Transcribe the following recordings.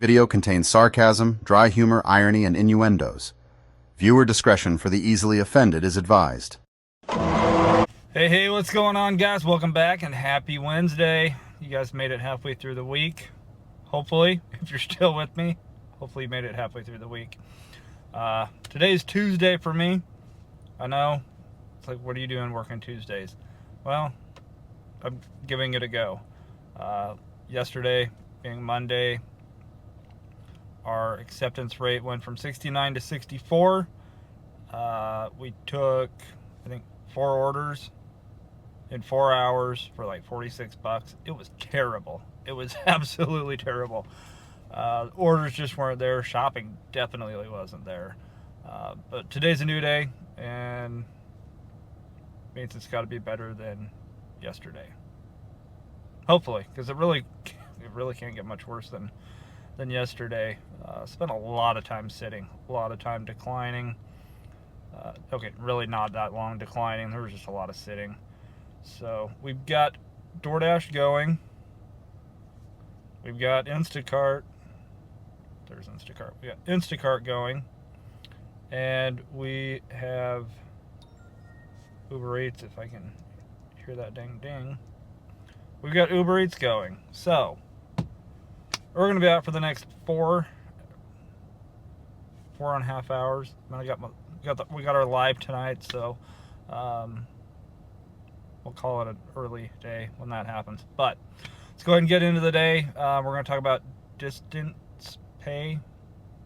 Video contains sarcasm, dry humor, irony, and innuendos. Viewer discretion for the easily offended is advised. Hey, what's going on, guys? Welcome back and happy Wednesday. You guys made it halfway through the week. Hopefully, if you're still with me, hopefully you made it halfway through the week. Today's Tuesday for me. I know. It's like, what are you doing working Tuesdays? Well, I'm giving it a go. Yesterday, being Monday, our acceptance rate went from 69 to 64. We took, I think, 4 orders in 4 hours for like $46. It was terrible. It was absolutely terrible. Orders just weren't there. Shopping definitely wasn't there. But today's a new day, and means it's got to be better than yesterday. Hopefully, because it really can't get much worse than yesterday. Spent a lot of time sitting, a lot of time declining. Okay, really not that long declining. There was just a lot of sitting. So we've got DoorDash going. We've got Instacart. There's Instacart. We got Instacart going. And we have Uber Eats, if I can hear that ding ding. We've got Uber Eats going. So we're going to be out for the next 4.5 hours. We got our live tonight, so we'll call it an early day when that happens. But let's go ahead and get into the day. We're going to talk about distance pay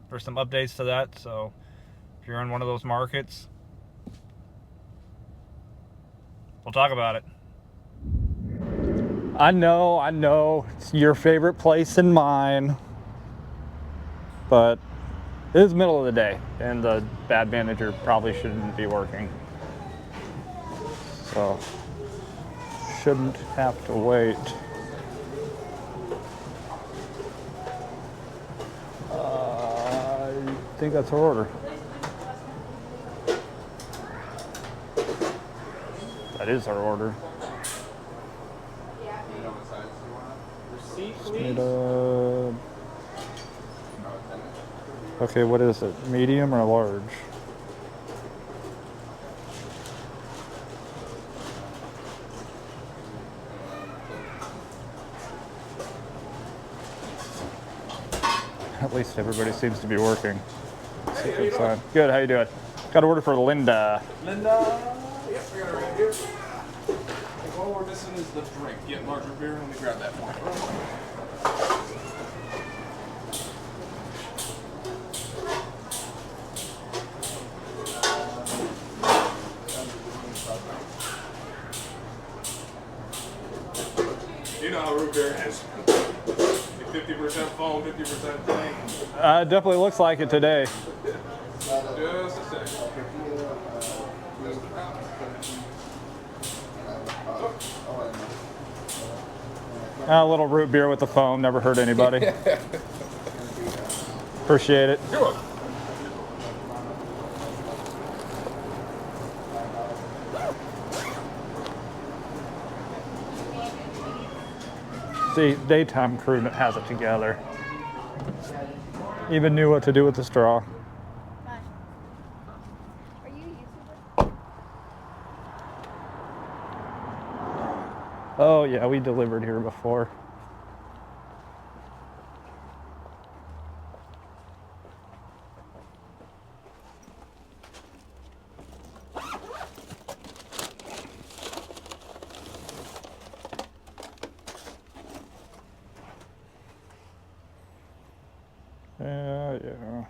for some updates to that. So if you're in one of those markets, we'll talk about it. I know, it's your favorite place and mine, but it is middle of the day, and the bad manager probably shouldn't be working. So, shouldn't have to wait. I think that's our order. That is our order. Okay, what is it? Medium or large? At least everybody seems to be working. That's a good sign. Good, how you doing? Got an order for Linda. Linda? Yep, I got it right here. All we're missing is the drink. Get larger beer. Let me grab that for you. You know how root beer is. 50% foam, 50% thing. It definitely looks like it today. Just a second. A little root beer with the foam, never hurt anybody. Appreciate it. You're welcome. See, daytime crew has it together. Even knew what to do with the straw. Are you a YouTuber? Oh yeah, we delivered here before. Yeah.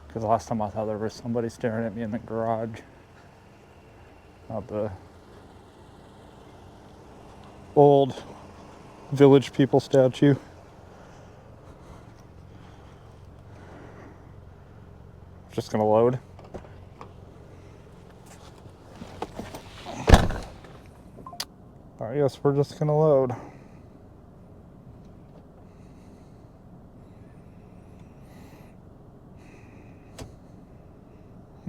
Because last time I thought there was somebody staring at me in the garage. Not the old Village People statue. Just gonna load. Alright, yes, we're just gonna load.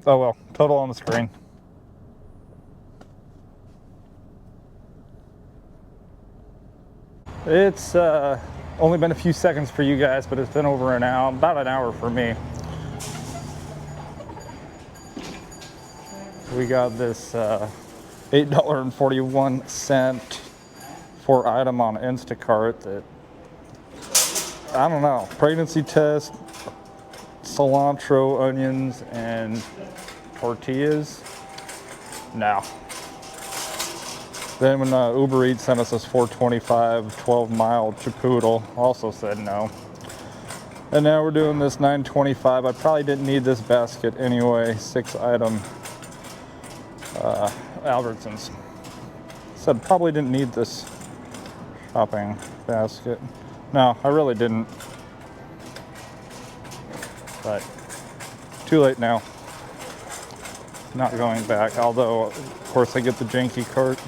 Oh well, total on the screen. It's only been a few seconds for you guys, but it's been over an hour, about an hour for me. We got this $8.41 for item on Instacart that, I don't know, pregnancy test, cilantro, onions, and tortillas. No. Then when Uber Eats sent us this $4.25 12-mile Chipoodle, also said no. And now we're doing this $9.25. I probably didn't need this basket anyway. 6-item Albertsons. Said probably didn't need this shopping basket. No, I really didn't. But too late now. Not going back, although of course I get the janky cart.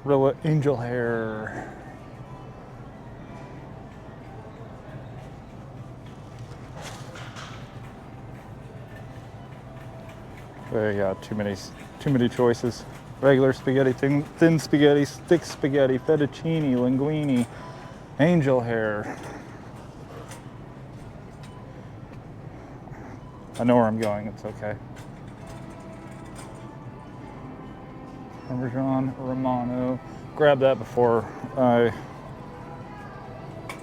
Barilla angel hair. There you go, too many choices. Regular spaghetti, thin spaghetti, thick spaghetti, fettuccine, linguine, angel hair. I know where I'm going, it's okay. Parmesan Romano. Grab that before I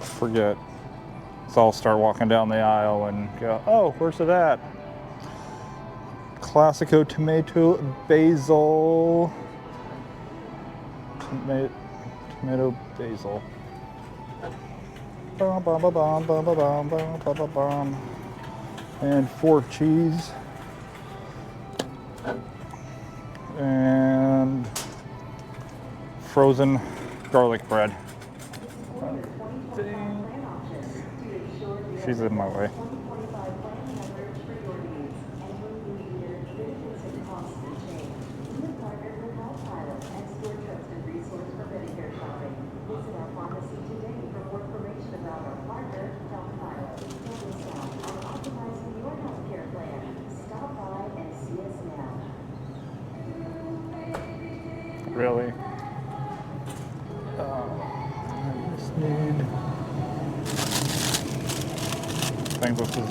forget. So I'll start walking down the aisle and go, oh, where's it at? Classico tomato basil. Tomato basil. Bum, bum, bum, bum, bum, bum, bum, bum, bum, bum. And 4 cheese. And frozen garlic bread. She's in my way. Really? I just need. I think this is.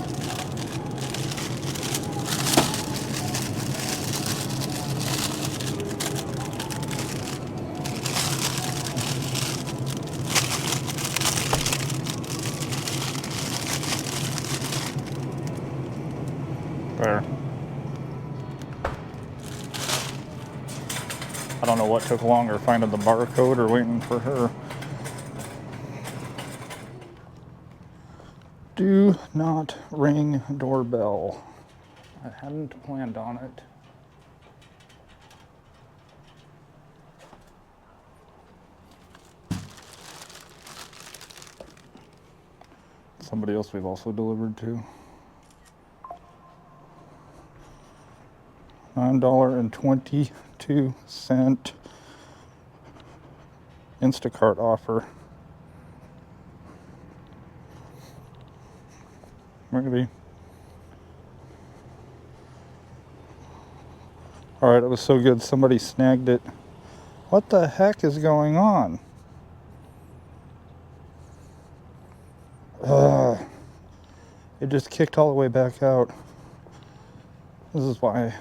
There. I don't know what took longer, finding the barcode or waiting for her. Do not ring doorbell. I hadn't planned on it. Somebody else we've also delivered to. $9.22 Instacart offer. Maybe. All right, it was so good, somebody snagged it. What the heck is going on? It just kicked all the way back out. This is why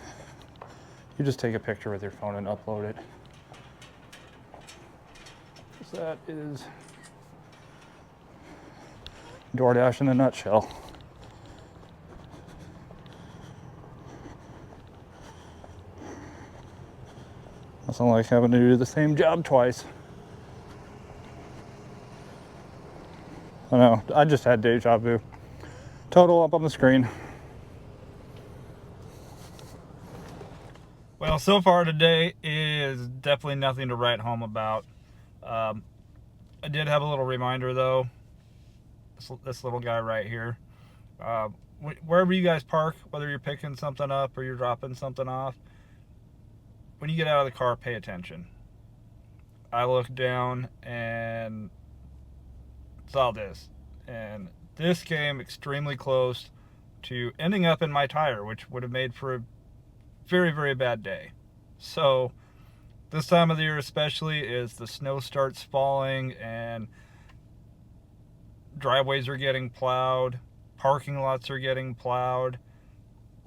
you just take a picture with your phone and upload it. That is DoorDash in a nutshell. Nothing like having to do the same job twice. I know, I just had deja vu. Total up on the screen. Well, so far today is definitely nothing to write home about. I did have a little reminder though. This little guy right here. Wherever you guys park, whether you're picking something up or you're dropping something off, when you get out of the car, pay attention. I looked down and saw this, and this came extremely close to ending up in my tire, which would have made for a very, very bad day. So This time of the year especially, as the snow starts falling and driveways are getting plowed, parking lots are getting plowed,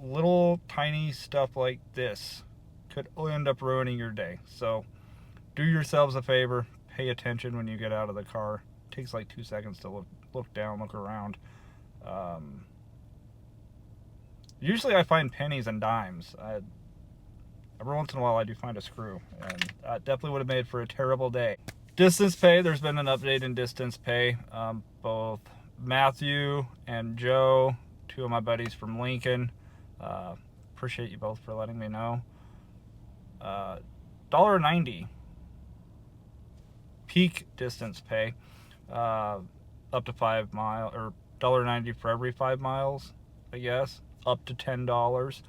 little tiny stuff like this could end up ruining your day. So do yourselves a favor, pay attention when you get out of the car. It takes like 2 seconds to look down, look around. Usually I find pennies and dimes. Every once in a while I do find a screw, and that definitely would have made for a terrible day. Distance pay, there's been an update in distance pay. Both Matthew and Joe, two of my buddies from Lincoln, appreciate you both for letting me know. $1.90 peak distance pay, up to 5 miles, or $1.90 for every 5 miles, I guess, up to $10.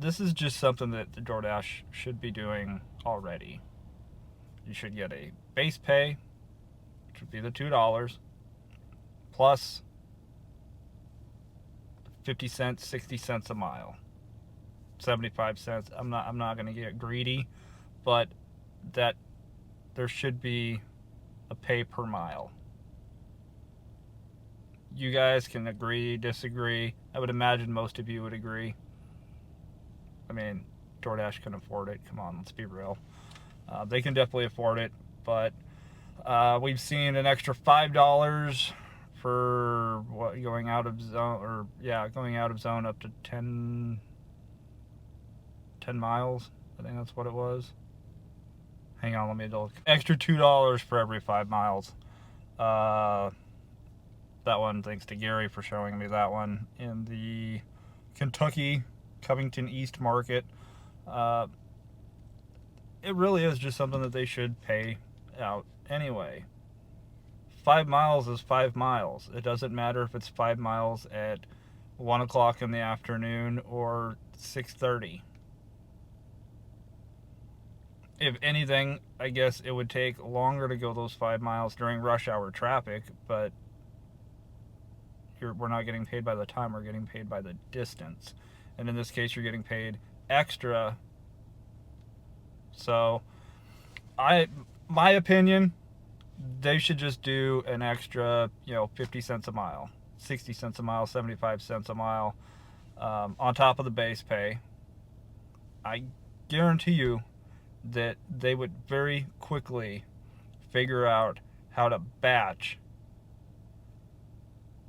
This is just something that the DoorDash should be doing already. You should get a base pay, which would be the $2, plus 50 cents, 60 cents a mile, 75 cents. I'm not going to get greedy, but that there should be a pay per mile. You guys can agree, disagree. I would imagine most of you would agree. I mean, DoorDash can afford it. Come on, let's be real. They can definitely afford it, but we've seen an extra $5 for what, going out of zone, or going out of zone up to 10 miles. I think that's what it was. Hang on, let me look. Extra $2 for every 5 miles. That one, thanks to Gary for showing me that one in the Kentucky Covington East Market. It really is just something that they should pay out anyway. 5 miles is 5 miles. It doesn't matter if it's 5 miles at 1 o'clock in the afternoon or 6:30. If anything, I guess it would take longer to go those 5 miles during rush hour traffic, but we're not getting paid by the time, we're getting paid by the distance. And in this case, you're getting paid extra. So, my opinion, they should just do an extra, 50 cents a mile, 60 cents a mile, 75 cents a mile, on top of the base pay. I guarantee you that they would very quickly figure out how to batch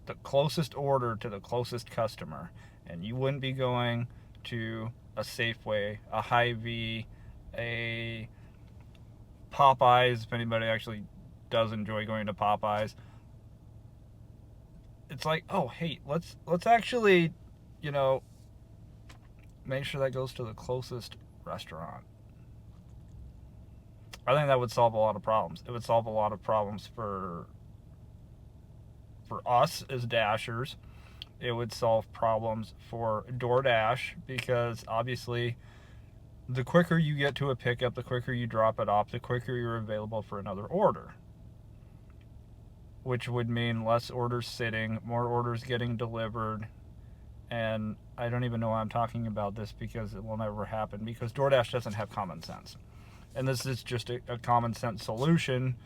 the closest order to the closest customer, and you wouldn't be going to a Safeway, a Hy-Vee, a Popeyes, if anybody actually does enjoy going to Popeyes. It's like, oh hey, let's actually, make sure that goes to the closest restaurant. I think that would solve a lot of problems. It would solve a lot of problems for us as dashers. It would solve problems for DoorDash, because obviously the quicker you get to a pickup, the quicker you drop it off, the quicker you're available for another order, which would mean less orders sitting, more orders getting delivered. And I don't even know why I'm talking about this, because it will never happen, because DoorDash doesn't have common sense. And this is just a common sense solution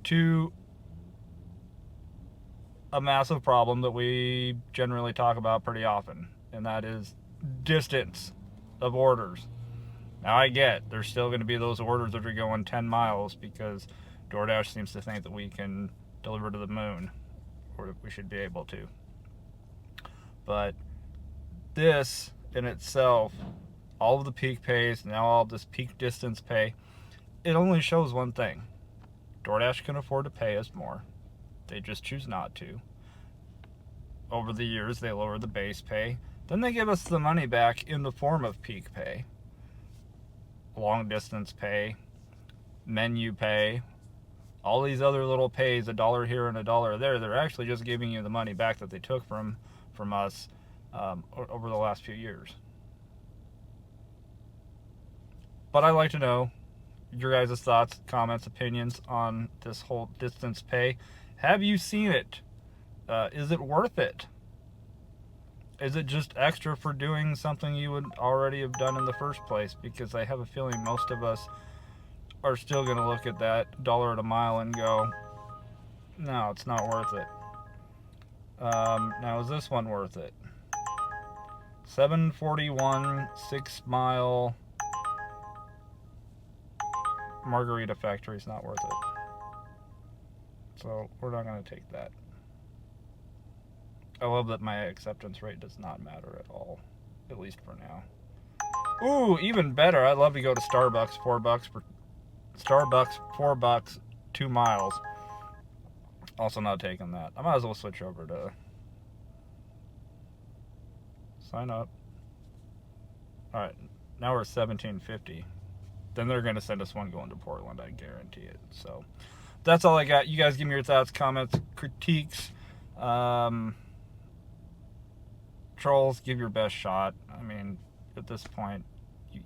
to a massive problem that we generally talk about pretty often, and that is distance of orders. Now I get there's still going to be those orders that are going 10 miles because DoorDash seems to think that we can deliver to the moon, or we should be able to. But this in itself, all of the peak pays, now all of this peak distance pay, it only shows one thing. DoorDash can afford to pay us more. They just choose not to. Over the years, they lower the base pay. Then they give us the money back in the form of peak pay, long distance pay, menu pay, all these other little pays, $1 here and $1 there. They're actually just giving you the money back that they took from us over the last few years. But I'd like to know your guys' thoughts, comments, opinions on this whole distance pay. Have you seen it? Is it worth it? Is it just extra for doing something you would already have done in the first place? Because I have a feeling most of us are still going to look at that dollar at a mile and go, no, it's not worth it. Now, is this one worth it? 741 6 mile Margarita Factory is not worth it. So we're not going to take that. I love that my acceptance rate does not matter at all, at least for now. Ooh, even better. I'd love to go to Starbucks. $4, 2 miles. Also not taking that. I might as well switch over to sign up. All right, now we're $17.50. Then they're gonna send us one going to Portland. I guarantee it. So that's all I got. You guys give me your thoughts, comments, critiques. Trolls, give your best shot. I mean, at this point, you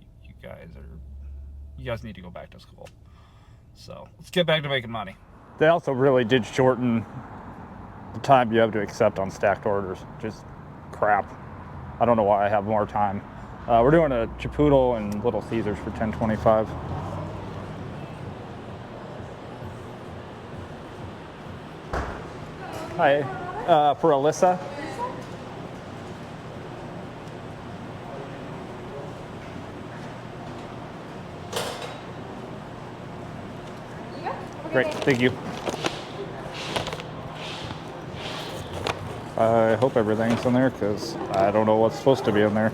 guys need to go back to school. So let's get back to making money. They also really did shorten the time you have to accept on stacked orders. Just crap. I don't know why I have more time. We're doing a Chipotle and Little Caesars for $10.25. Hi, for Alyssa. Great, thank you. I hope everything's in there because I don't know what's supposed to be in there.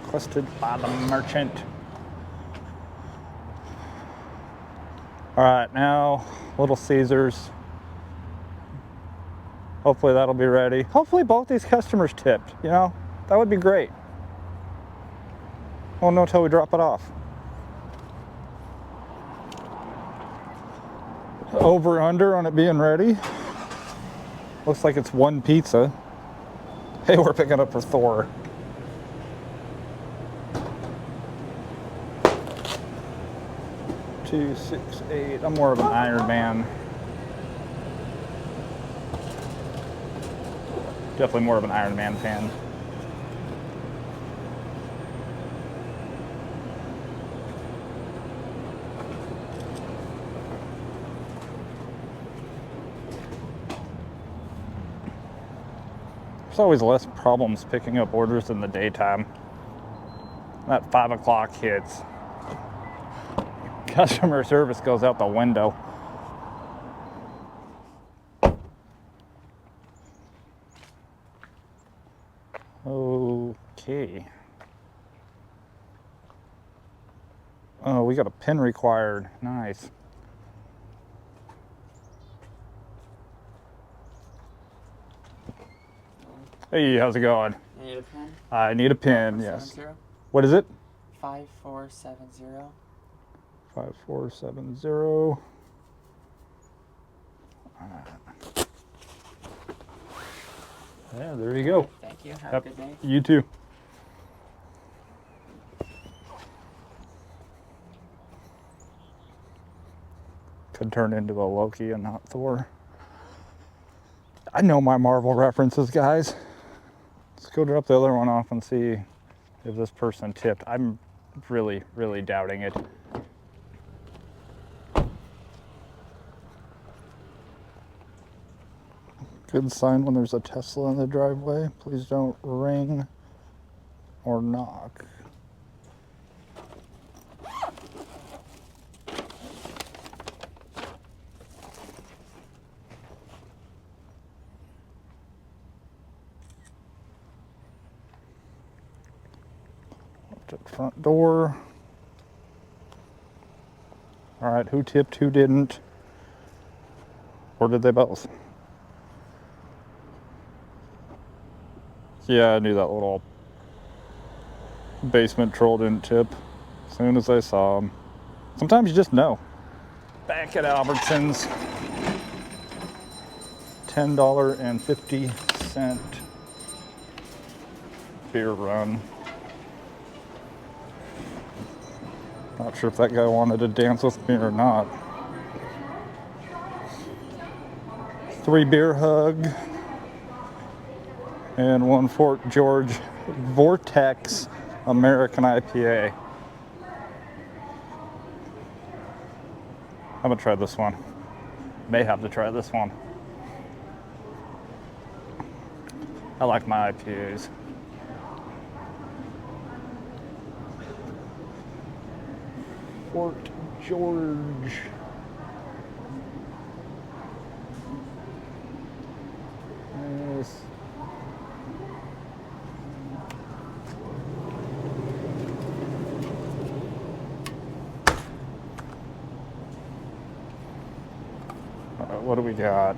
Requested by the merchant. All right, now Little Caesars. Hopefully that'll be ready. Hopefully both these customers tipped, you know? That would be great. Won't know until we drop it off. Over under on it being ready. Looks like it's one pizza. Hey, we're picking up for Thor. Two, 6, 8. I'm more of an Iron Man. Definitely more of an Iron Man fan. There's always less problems picking up orders in the daytime. That 5 o'clock hits. Customer service goes out the window. Okay. Oh, we got a pin required. Nice. Hey, how's it going? You need a pen? I need a pin, yes. 70? What is it? 5470. 5470. Yeah, there you go. Thank you. Have a good day. You too. Could turn into a Loki and not Thor. I know my Marvel references, guys. Let's go drop the other one off and see if this person tipped. I'm really, really doubting it. Good sign when there's a Tesla in the driveway. Please don't ring or knock. Up to the front door. All right, who tipped, who didn't? Or did they both? Yeah, I knew that little basement troll didn't tip as soon as I saw him. Sometimes you just know. Back at Albertsons. $10.50 beer run. Not sure if that guy wanted to dance with me or not. 3 beer hug. And 1 Fort George Vortex American IPA. I'm gonna try this one. May have to try this one. I like my IPAs. Fort George. Yes. What do we got?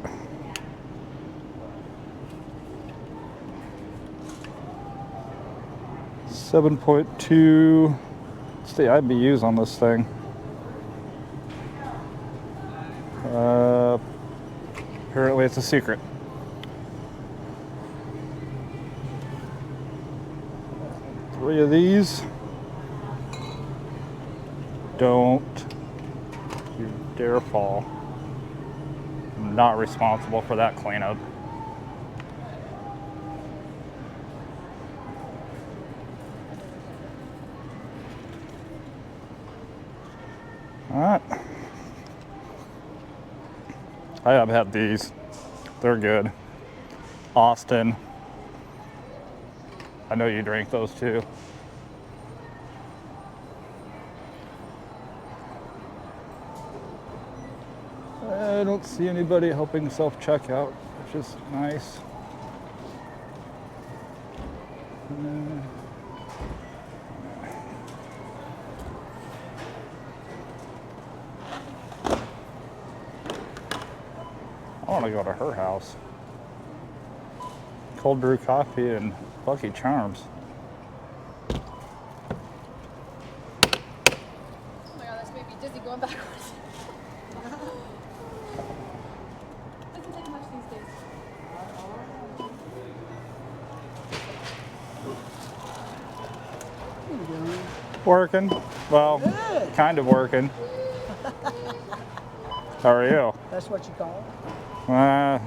$7.2. What's the IBUs on this thing? Apparently it's a secret. Three of these. Don't you dare fall. I'm not responsible for that cleanup. All right. I have had these. They're good. Austin. I know you drink those too. I don't see anybody helping self-checkout, which is nice. I want to go to her house. Cold brew coffee and Lucky Charms. Oh my god, that's maybe Disney going backwards. Doesn't take much these days. Working. Well, kind of working. How are you? That's what you call it? Uh,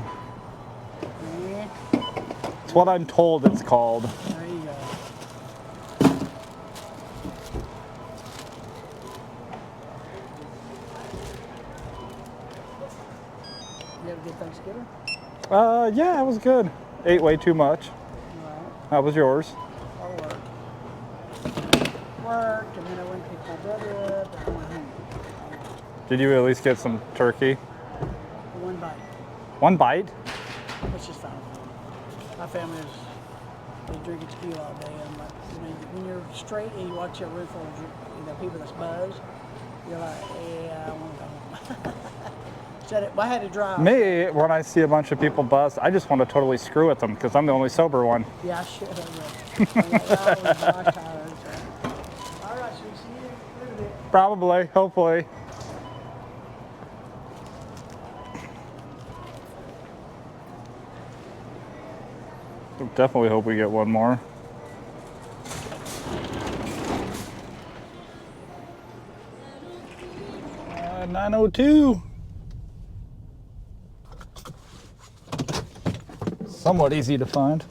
it's what I'm told it's called. There you go. You have a good Thanksgiving? Yeah, it was good. Ate way too much. Right. How was yours? I worked. Worked, and then I went and picked my brother up, and I went home. Did you at least get some turkey? One bite, One bite? which is fine. My family is, they drink tequila all day. I'm like, when you're straight and you watch a room full of people that's buzzed, you're like, yeah, I want to go home. I had to drive. Me, when I see a bunch of people bust, I just want to totally screw with them because I'm the only sober one. Yeah, I should have. I'm like, oh, my God. All right, so we see you in a little bit. Probably, hopefully. Definitely hope we get one more. 902. Somewhat easy to find.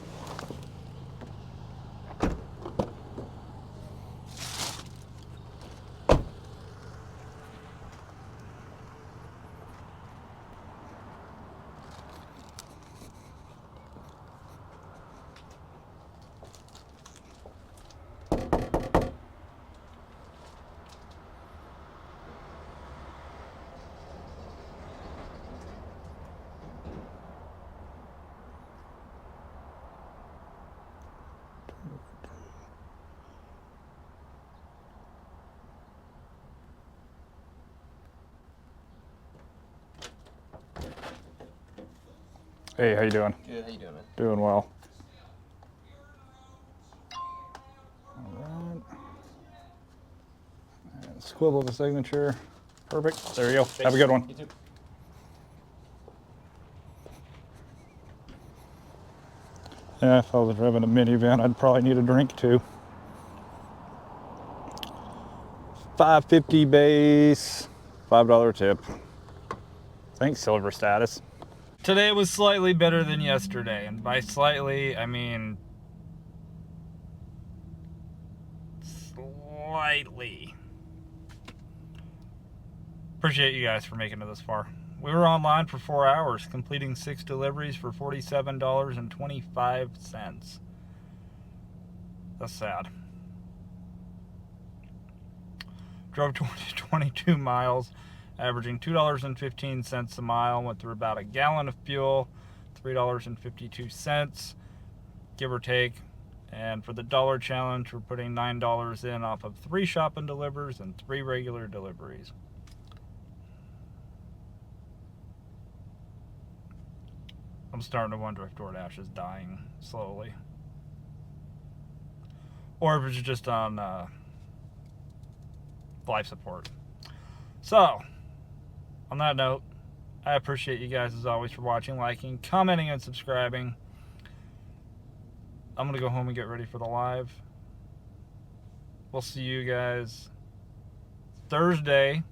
Hey, how you doing? Good, how you doing, man? Doing well. All right. And squivel the signature. Perfect. There you go. Have a good one. You too. Yeah, if I was driving a minivan, I'd probably need a drink too. $5.50 base, $5 tip. Thanks, silver status. Today was slightly better than yesterday, and by slightly, I mean slightly. Appreciate you guys for making it this far. We were online for 4 hours, completing 6 deliveries for $47.25. That's sad. Drove 22 miles, averaging $2.15 a mile. Went through about a gallon of fuel, $3.52, give or take. And for the dollar challenge, we're putting $9 in off of 3 shop and delivers and 3 regular deliveries. I'm starting to wonder if DoorDash is dying slowly. Or if it's just on life support. So, on that note, I appreciate you guys as always for watching, liking, commenting, and subscribing. I'm going to go home and get ready for the live. We'll see you guys Thursday.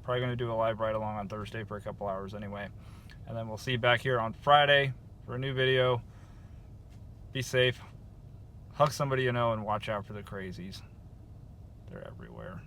Probably going to do a live ride along on Thursday for a couple hours anyway. And then we'll see you back here on Friday for a new video. Be safe. Hug somebody you know and watch out for the crazies. They're everywhere.